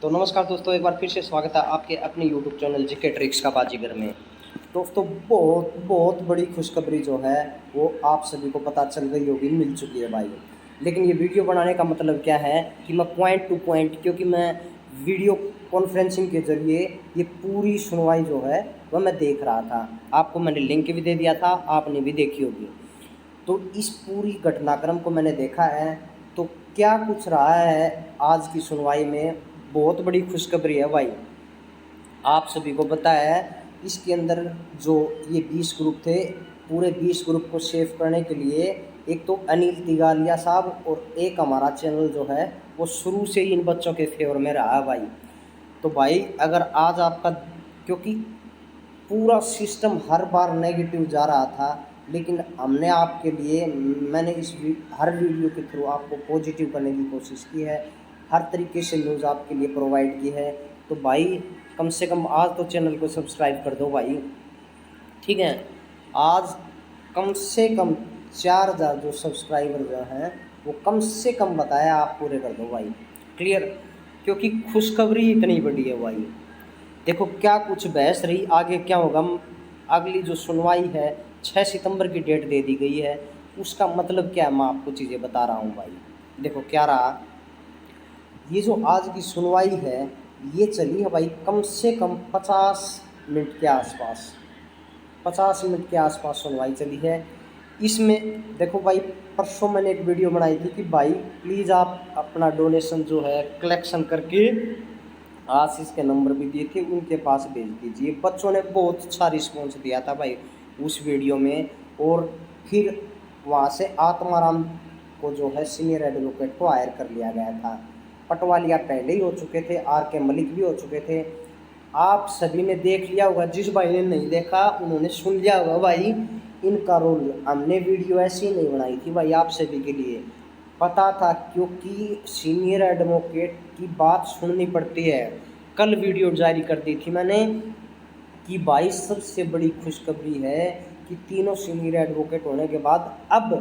तो नमस्कार दोस्तों, एक बार फिर से स्वागत है आपके अपने यूट्यूब चैनल जीके ट्रिक्स का बाजीगर में। दोस्तों, बहुत बहुत बड़ी खुशखबरी जो है वो आप सभी को पता चल गई होगी, मिल चुकी है भाई। लेकिन ये वीडियो बनाने का मतलब क्या है कि मैं पॉइंट टू पॉइंट, क्योंकि मैं वीडियो कॉन्फ्रेंसिंग के ज़रिए ये पूरी सुनवाई जो है वह मैं देख रहा था। आपको मैंने लिंक भी दे दिया था, आपने भी देखी होगी। तो इस पूरी घटनाक्रम को मैंने देखा है। तो क्या कुछ रहा है आज की सुनवाई में, बहुत बड़ी खुशखबरी है भाई। आप सभी को पता है इसके अंदर जो ये 20 ग्रुप थे, पूरे 20 ग्रुप को सेव करने के लिए एक तो अनिल तिगालिया साहब और एक हमारा चैनल जो है वो शुरू से ही इन बच्चों के फेवर में रहा है भाई। तो भाई अगर आज आपका, क्योंकि पूरा सिस्टम हर बार नेगेटिव जा रहा था, लेकिन हमने आपके लिए, मैंने हर वीडियो के थ्रू आपको पॉजिटिव करने की कोशिश की है, हर तरीके से न्यूज़ आपके लिए प्रोवाइड की है। तो भाई कम से कम आज तो चैनल को सब्सक्राइब कर दो भाई, ठीक है। आज कम से कम 4000 जो सब्सक्राइबर जो हैं वो कम से कम बताया आप पूरे कर दो भाई, क्लियर। क्योंकि खुशखबरी इतनी बड़ी है भाई। देखो क्या कुछ बहस रही, आगे क्या होगा। अगली जो सुनवाई है 6 सितंबर की डेट दे दी गई है। उसका मतलब क्या है, मैं आपको चीज़ें बता रहा हूँ भाई। देखो क्या रहा, ये जो आज की सुनवाई है ये चली है भाई कम से कम 50 मिनट के आसपास। 50 मिनट के आसपास सुनवाई चली है। इसमें देखो भाई, परसों मैंने एक वीडियो बनाई थी कि भाई प्लीज़ आप अपना डोनेशन जो है कलेक्शन करके आशीष के नंबर भी दिए थे, उनके पास भेज दीजिए। बच्चों ने बहुत अच्छा रिस्पॉन्स दिया था भाई उस वीडियो में। और फिर वहाँ से आत्माराम को जो है सीनियर एडवोकेट को हायर कर लिया गया था। पटवालिया पहले ही हो चुके थे, आर के मलिक भी हो चुके थे। आप सभी ने देख लिया होगा, जिस भाई ने नहीं देखा उन्होंने सुन लिया होगा भाई इनका रोल। हमने वीडियो ऐसी नहीं बनाई थी भाई, आप सभी के लिए पता था, क्योंकि सीनियर एडवोकेट की बात सुननी पड़ती है। कल वीडियो जारी कर दी थी मैंने कि भाई सबसे बड़ी खुशखबरी है कि तीनों सीनियर एडवोकेट होने के बाद अब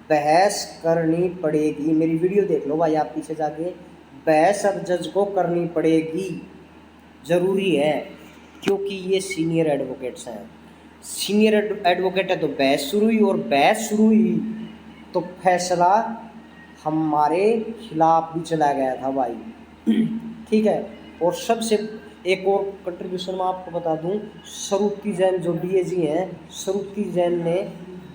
बहस करनी पड़ेगी। मेरी वीडियो देख लो भाई आप पीछे जाके, बहस अब जज को करनी पड़ेगी, ज़रूरी है। क्योंकि ये सीनियर एडवोकेट्स हैं, सीनियर एडवोकेट है तो बहस शुरू हुई, और बहस शुरू हुई तो फैसला हमारे खिलाफ भी चला गया था भाई, ठीक है। और सबसे एक और कंट्रीब्यूशन मैं आपको बता दूं, श्रुति जैन जो डीएजी हैं, श्रुति जैन ने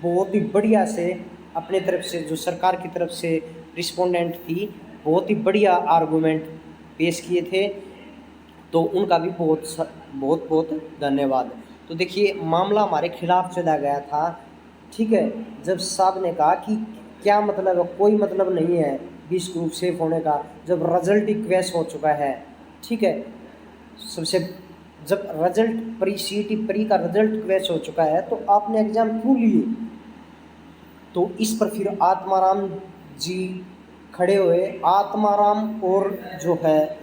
बहुत ही बढ़िया से अपने तरफ से, जो सरकार की तरफ से रिस्पोंडेंट थी, बहुत ही बढ़िया आर्गूमेंट पेश किए थे। तो उनका भी बहुत बहुत बहुत धन्यवाद। तो देखिए मामला हमारे खिलाफ चला गया था, ठीक है। जब साहब ने कहा कि क्या मतलब है, कोई मतलब नहीं है 20 ग्रुप सेफ होने का, जब रिजल्ट ही क्वैश हो चुका है, ठीक है। सबसे जब रिजल्ट प्री सीईटी प्री का रिजल्ट क्वैश हो चुका है तो आपने एग्ज़ाम क्यों लिए। तो इस पर फिर आत्माराम जी खड़े हुए, आत्माराम और जो है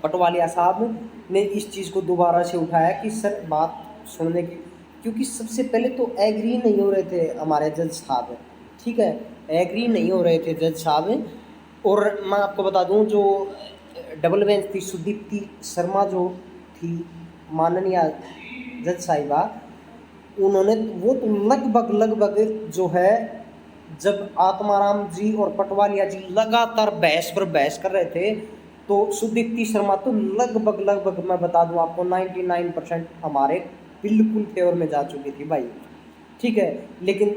पटवालिया साहब ने इस चीज़ को दोबारा से उठाया कि सर बात सुनने की, क्योंकि सबसे पहले तो एग्री नहीं हो रहे थे हमारे जज साहब, ठीक है, एग्री नहीं हो रहे थे जज साहब। और मैं आपको बता दूं, जो डबल बेंच थी सुदीप्ति शर्मा जो थी माननीय जज साहिबा, उन्होंने वो तो लगभग जो है, जब आत्माराम जी और पटवालिया जी लगातार बहस पर बहस कर रहे थे, तो सुदीप्ति शर्मा तो लगभग मैं बता दूं आपको 99% हमारे बिल्कुल फेवर में जा चुकी थी भाई, ठीक है। लेकिन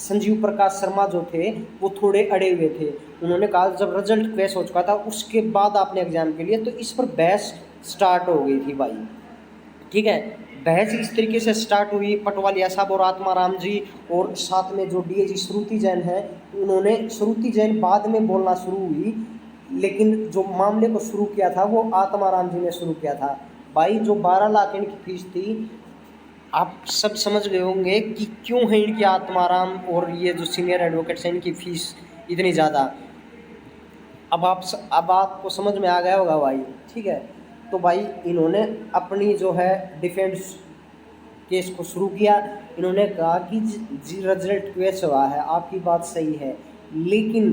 संजीव प्रकाश शर्मा जो थे वो थोड़े अड़े हुए थे। उन्होंने कहा जब रिजल्ट क्वैश हो चुका था उसके बाद आपने एग्जाम के लिए, तो इस पर बहस स्टार्ट हो गई थी भाई, ठीक है। बहस इस तरीके से स्टार्ट हुई, पटवालिया साहब और आत्माराम जी और साथ में जो डीएजी श्रुति जैन है, उन्होंने, श्रुति जैन बाद में बोलना शुरू हुई, लेकिन जो मामले को शुरू किया था वो आत्माराम जी ने शुरू किया था भाई। जो 12 लाख इनकी फीस थी, आप सब समझ गए होंगे कि क्यों है इनकी आत्माराम और ये जो सीनियर एडवोकेट्स हैं इनकी फ़ीस इतनी ज़्यादा। अब आपको समझ में आ गया होगा भाई, ठीक है। तो भाई इन्होंने अपनी जो है डिफेंस केस को शुरू किया। इन्होंने कहा कि जी रिजल्ट क्वैश हुआ है, आपकी बात सही है, लेकिन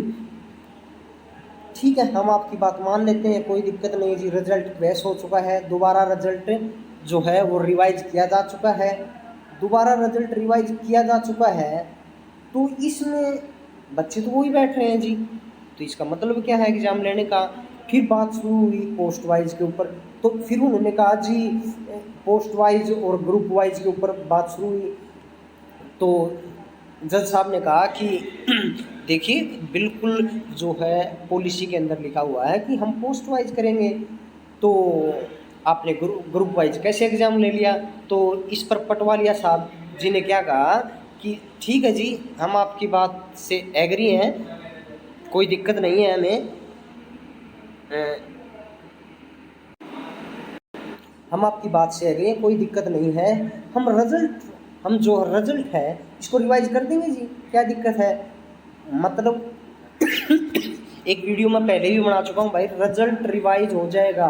ठीक है, हम आपकी बात मान लेते हैं, कोई दिक्कत नहीं है जी। रिजल्ट वैस हो चुका है, दोबारा रिजल्ट जो है वो रिवाइज किया जा चुका है, दोबारा रिजल्ट रिवाइज किया जा चुका है। तो इसमें बच्चे तो वही बैठ रहे हैं जी। तो इसका मतलब क्या है एग्ज़ाम लेने का। फिर बात शुरू हुई पोस्ट वाइज के ऊपर। तो फिर उन्होंने कहा जी पोस्ट वाइज और ग्रुप वाइज के ऊपर बात शुरू हुई। तो जज साहब ने कहा कि देखिए बिल्कुल जो है पॉलिसी के अंदर लिखा हुआ है कि हम पोस्ट वाइज करेंगे, तो आपने ग्रुप वाइज कैसे एग्ज़ाम ले लिया। तो इस पर पटवारिया साहब जी ने क्या कहा कि ठीक है जी, हम आपकी बात से एग्री हैं, कोई दिक्कत नहीं है हमें, हम आपकी बात से एग्री हैं, कोई दिक्कत नहीं है, हम जो रिजल्ट है इसको रिवाइज कर देंगे जी, क्या दिक्कत है। मतलब एक वीडियो मैं पहले भी बना चुका हूँ भाई, रिजल्ट रिवाइज हो जाएगा।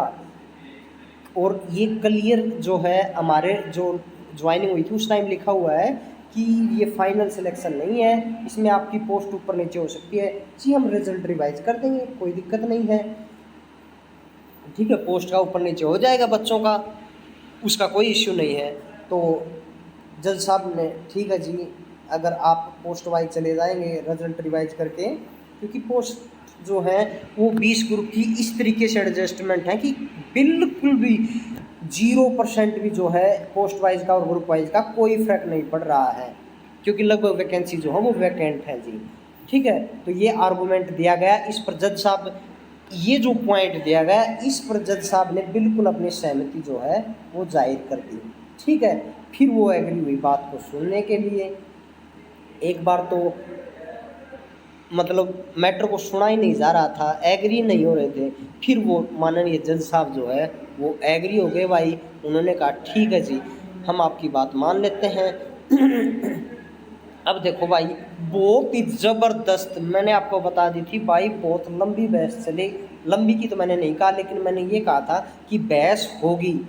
और ये क्लियर जो है हमारे जो ज्वाइनिंग हुई थी उस टाइम लिखा हुआ है कि ये फाइनल सिलेक्शन नहीं है, इसमें आपकी पोस्ट ऊपर नीचे हो सकती है जी, हम रिजल्ट रिवाइज कर देंगे, कोई दिक्कत नहीं है। ठीक है, पोस्ट का ऊपर नीचे हो जाएगा बच्चों का, उसका कोई इश्यू नहीं है। तो जज साहब ने ठीक है जी, अगर आप पोस्ट वाइज चले जाएंगे रिजल्ट रिवाइज करके, क्योंकि पोस्ट जो है वो 20 ग्रुप की इस तरीके से एडजस्टमेंट है कि बिल्कुल भी 0% भी जो है पोस्ट वाइज का और ग्रुप वाइज का कोई फर्क नहीं पड़ रहा है, क्योंकि लगभग वैकेंसी जो है वो वैकेंट है जी। ठीक है, तो ये आर्गूमेंट दिया गया, इस पर जज साहब, ये जो पॉइंट दिया गया इस पर जज साहब ने बिल्कुल अपनी सहमति जो है वो जाहिर कर दी। ठीक है, फिर वो एग्री हुई बात को सुनने के लिए। एक बार तो मतलब मैटर को सुना ही नहीं जा रहा था, एग्री नहीं हो रहे थे, फिर वो माननीय जज साहब जो है वो एग्री हो गए भाई। उन्होंने कहा ठीक है जी, हम आपकी बात मान लेते हैं। अब देखो भाई, बहुत ही ज़बरदस्त, मैंने आपको बता दी थी भाई, बहुत लंबी बहस चली। लंबी की तो मैंने नहीं कहा, लेकिन मैंने ये कहा था कि बहस होगी,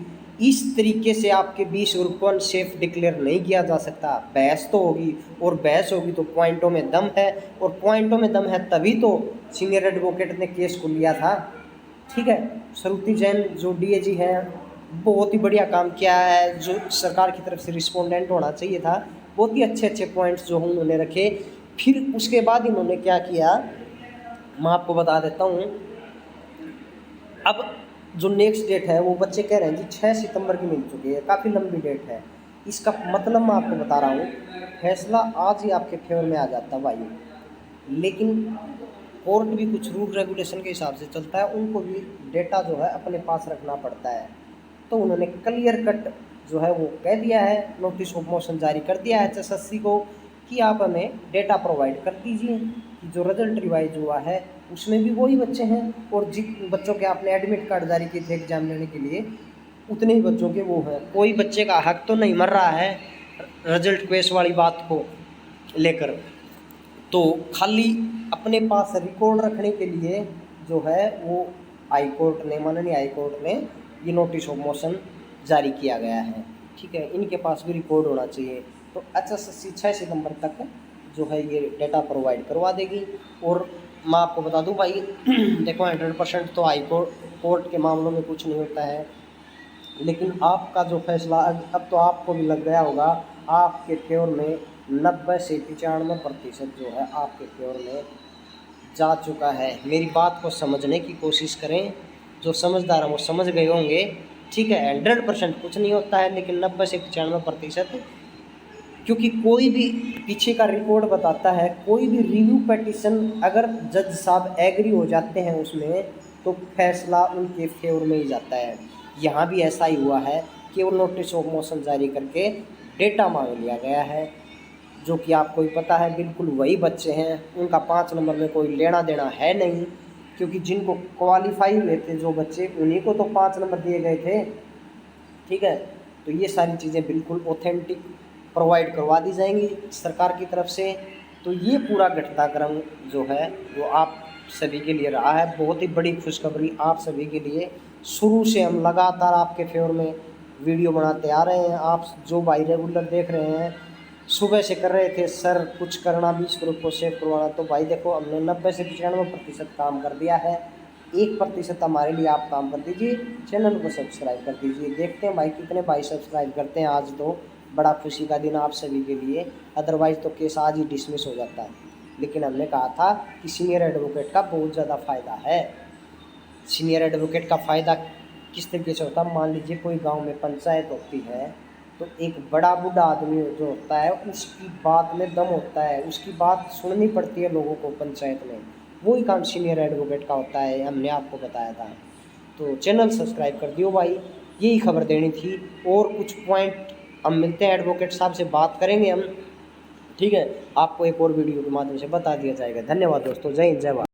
इस तरीके से आपके 20 ग्रुप को अनसेफ डिक्लेयर नहीं किया जा सकता। बहस तो होगी, और बहस होगी तो पॉइंटों में दम है, और पॉइंटों में दम है तभी तो सीनियर एडवोकेट ने केस को लिया था। ठीक है, श्रुति जैन जो डीएजी हैं, बहुत ही बढ़िया काम किया है, जो सरकार की तरफ से रिस्पोंडेंट होना चाहिए था। बहुत ही अच्छे अच्छे पॉइंट्स जो हैं उन्होंने रखे। फिर उसके बाद इन्होंने क्या किया मैं आपको बता देता हूँ। अब जो नेक्स्ट डेट है वो बच्चे कह रहे हैं जी 6 सितंबर की मिल चुकी है, काफ़ी लंबी डेट है। इसका मतलब मैं आपको बता रहा हूँ, फैसला आज ही आपके फेवर में आ जाता भाई, लेकिन कोर्ट भी कुछ रूल रेगुलेशन के हिसाब से चलता है, उनको भी डेटा जो है अपने पास रखना पड़ता है। तो उन्होंने क्लियर कट जो है वो कह दिया है, नोटिस ऑफ मोशन जारी कर दिया है एचएसएससी को कि आप हमें डेटा प्रोवाइड कर दीजिए कि जो रिजल्ट रिवाइज हुआ है उसमें भी वही बच्चे हैं, और जिन बच्चों के आपने एडमिट कार्ड जारी किए थे एग्ज़ाम लेने के लिए उतने ही बच्चों के वो हैं। कोई बच्चे का हक तो नहीं मर रहा है रिजल्ट केस वाली बात को लेकर। तो खाली अपने पास रिकॉर्ड रखने के लिए जो है वो हाई कोर्ट ने, माननीय हाई कोर्ट ने ये नोटिस ऑफ मोशन जारी किया गया है। ठीक है, इनके पास भी रिकॉर्ड होना चाहिए। तो एचएसएससी 6 सितंबर तक जो है ये डेटा प्रोवाइड करवा देगी। और मैं आपको बता दूं भाई देखो 100% तो हाई कोर्ट के मामलों में कुछ नहीं होता है, लेकिन आपका जो फैसला अब तो आपको भी लग गया होगा, आपके फेवर में 90 से 95% जो है आपके फेवर में जा चुका है। मेरी बात को समझने की कोशिश करें, जो समझदार हैं वो समझ गए होंगे। ठीक है, 100% कुछ नहीं होता है, लेकिन 90 से 95%, क्योंकि कोई भी पीछे का रिकॉर्ड बताता है, कोई भी रिव्यू पिटीशन अगर जज साहब एग्री हो जाते हैं उसमें तो फैसला उनके फेवर में ही जाता है। यहाँ भी ऐसा ही हुआ है, केवल नोटिस ऑफ मोशन जारी करके डेटा मांग लिया गया है, जो कि आपको भी पता है बिल्कुल वही बच्चे हैं, उनका 5 नंबर में कोई लेना देना है नहीं, क्योंकि जिनको क्वालिफाई हुए थे जो बच्चे उन्हीं को तो 5 नंबर दिए गए थे। ठीक है, तो ये सारी चीज़ें बिल्कुल ऑथेंटिक प्रोवाइड करवा दी जाएंगी सरकार की तरफ से। तो ये पूरा घटनाक्रम जो है वो आप सभी के लिए रहा है, बहुत ही बड़ी खुशखबरी आप सभी के लिए। शुरू से हम लगातार आपके फेवर में वीडियो बनाते आ रहे हैं, आप जो भाई रेगुलर देख रहे हैं सुबह से कर रहे थे सर कुछ करना भी इस ग्रुप को सेव करवाना, तो भाई देखो हमने 90 से 95% काम कर दिया है। 1% हमारे लिए आप काम कर दीजिए, चैनल को सब्सक्राइब कर दीजिए। देखते हैं भाई कितने भाई सब्सक्राइब करते हैं। आज तो बड़ा खुशी का दिन आप सभी के लिए, अदरवाइज़ तो केस आज ही डिसमिस हो जाता है। लेकिन हमने कहा था कि सीनियर एडवोकेट का बहुत ज़्यादा फ़ायदा है। सीनियर एडवोकेट का फ़ायदा किस तरीके से होता है, मान लीजिए कोई गांव में पंचायत होती है, तो एक बड़ा बूढ़ा आदमी जो होता है उसकी बात में दम होता है, उसकी बात सुननी पड़ती है लोगों को पंचायत में। वही काम सीनियर एडवोकेट का होता है, हमने आपको बताया था। तो चैनल सब्सक्राइब कर दियो भाई, यही खबर देनी थी। और कुछ पॉइंट हम मिलते हैं, एडवोकेट साहब से बात करेंगे हम, ठीक है। आपको एक और वीडियो के माध्यम से बता दिया जाएगा। धन्यवाद दोस्तों, जय हिंद जय भारत।